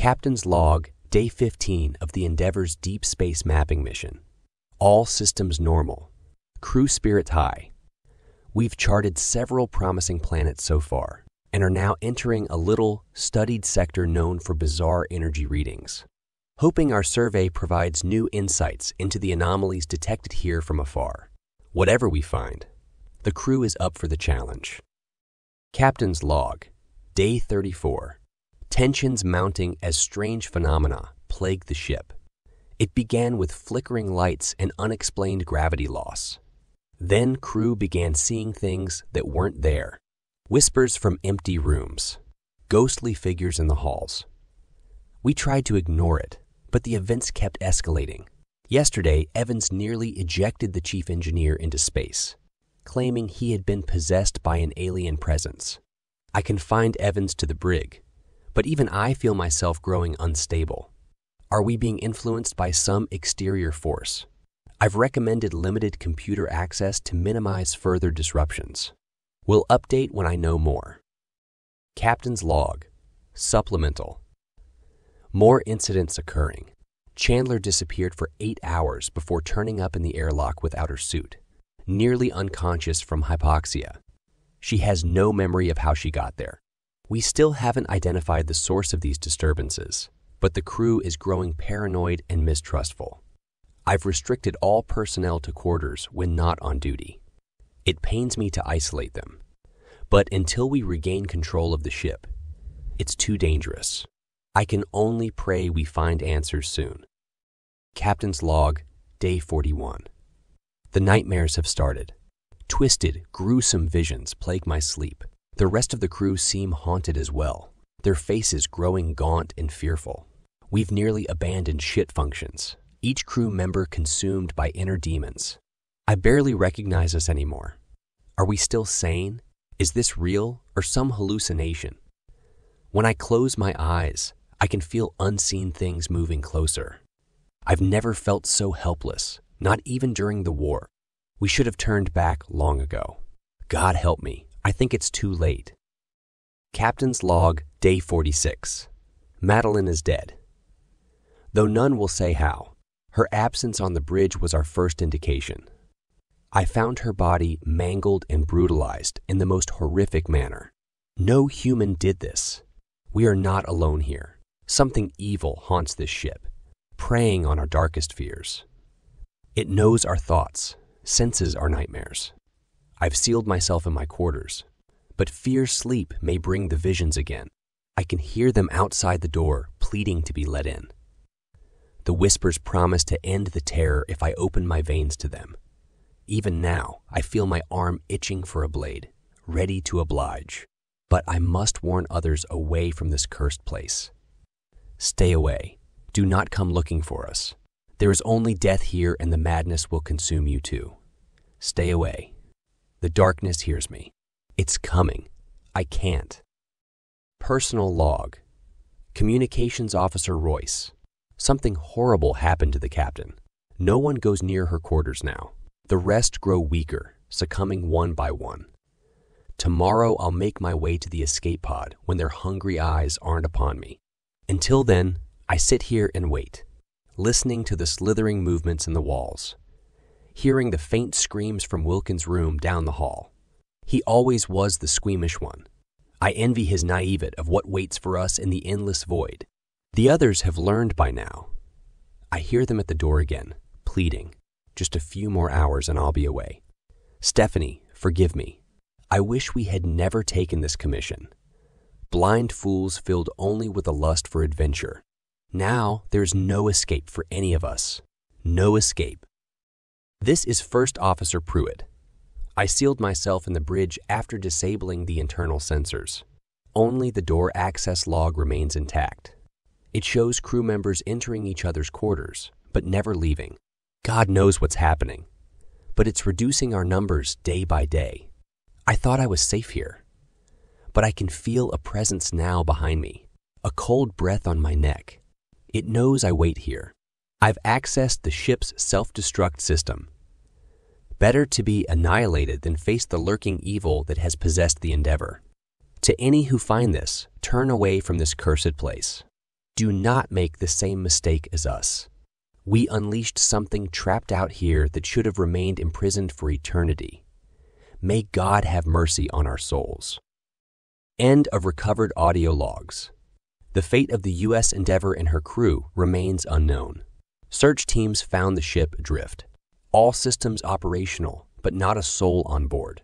Captain's Log, Day 15 of the Endeavor's Deep Space Mapping Mission. All systems normal. Crew spirits high. We've charted several promising planets so far, and are now entering a little, studied sector known for bizarre energy readings. Hoping our survey provides new insights into the anomalies detected here from afar. Whatever we find, the crew is up for the challenge. Captain's Log, Day 34. Tensions mounting as strange phenomena plague the ship. It began with flickering lights and unexplained gravity loss. Then crew began seeing things that weren't there. Whispers from empty rooms. Ghostly figures in the halls. We tried to ignore it, but the events kept escalating. Yesterday, Evans nearly ejected the chief engineer into space, claiming he had been possessed by an alien presence. I confined Evans to the brig, but even I feel myself growing unstable. Are we being influenced by some exterior force? I've recommended limited computer access to minimize further disruptions. We'll update when I know more. Captain's Log, Supplemental. More incidents occurring. Chandler disappeared for 8 hours before turning up in the airlock without her suit, nearly unconscious from hypoxia. She has no memory of how she got there. We still haven't identified the source of these disturbances, but the crew is growing paranoid and mistrustful. I've restricted all personnel to quarters when not on duty. It pains me to isolate them, but until we regain control of the ship, it's too dangerous. I can only pray we find answers soon. Captain's Log, Day 41. The nightmares have started. Twisted, gruesome visions plague my sleep. The rest of the crew seem haunted as well, their faces growing gaunt and fearful. We've nearly abandoned shit functions, each crew member consumed by inner demons. I barely recognize us anymore. Are we still sane? Is this real or some hallucination? When I close my eyes, I can feel unseen things moving closer. I've never felt so helpless, not even during the war. We should have turned back long ago. God help me. I think it's too late. Captain's Log, Day 46. Madeline is dead. Though none will say how, her absence on the bridge was our first indication. I found her body mangled and brutalized in the most horrific manner. No human did this. We are not alone here. Something evil haunts this ship, preying on our darkest fears. It knows our thoughts, senses our nightmares. I've sealed myself in my quarters, but fear's sleep may bring the visions again. I can hear them outside the door, pleading to be let in. The whispers promise to end the terror if I open my veins to them. Even now, I feel my arm itching for a blade, ready to oblige. But I must warn others away from this cursed place. Stay away. Do not come looking for us. There is only death here, and the madness will consume you too. Stay away. The darkness hears me. It's coming. I can't. Personal Log. Communications Officer Royce. Something horrible happened to the captain. No one goes near her quarters now. The rest grow weaker, succumbing one by one. Tomorrow I'll make my way to the escape pod when their hungry eyes aren't upon me. Until then, I sit here and wait, listening to the slithering movements in the walls, hearing the faint screams from Wilkins' room down the hall. He always was the squeamish one. I envy his naivete of what waits for us in the endless void. The others have learned by now. I hear them at the door again, pleading. Just a few more hours and I'll be away. Stephanie, forgive me. I wish we had never taken this commission. Blind fools filled only with a lust for adventure. Now there's no escape for any of us. No escape. This is First Officer Pruitt. I sealed myself in the bridge after disabling the internal sensors. Only the door access log remains intact. It shows crew members entering each other's quarters, but never leaving. God knows what's happening, but it's reducing our numbers day by day. I thought I was safe here, but I can feel a presence now behind me, a cold breath on my neck. It knows I wait here. I've accessed the ship's self-destruct system. Better to be annihilated than face the lurking evil that has possessed the Endeavor. To any who find this, turn away from this cursed place. Do not make the same mistake as us. We unleashed something trapped out here that should have remained imprisoned for eternity. May God have mercy on our souls. End of recovered audio logs. The fate of the U.S. Endeavor and her crew remains unknown. Search teams found the ship adrift. All systems operational, but not a soul on board.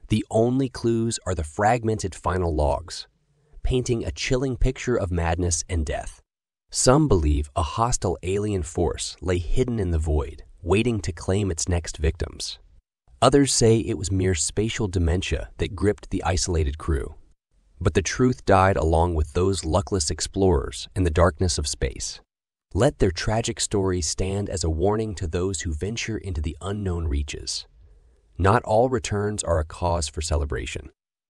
The only clues are the fragmented final logs, painting a chilling picture of madness and death. Some believe a hostile alien force lay hidden in the void, waiting to claim its next victims. Others say it was mere spatial dementia that gripped the isolated crew. But the truth died along with those luckless explorers in the darkness of space. Let their tragic stories stand as a warning to those who venture into the unknown reaches. Not all returns are a cause for celebration.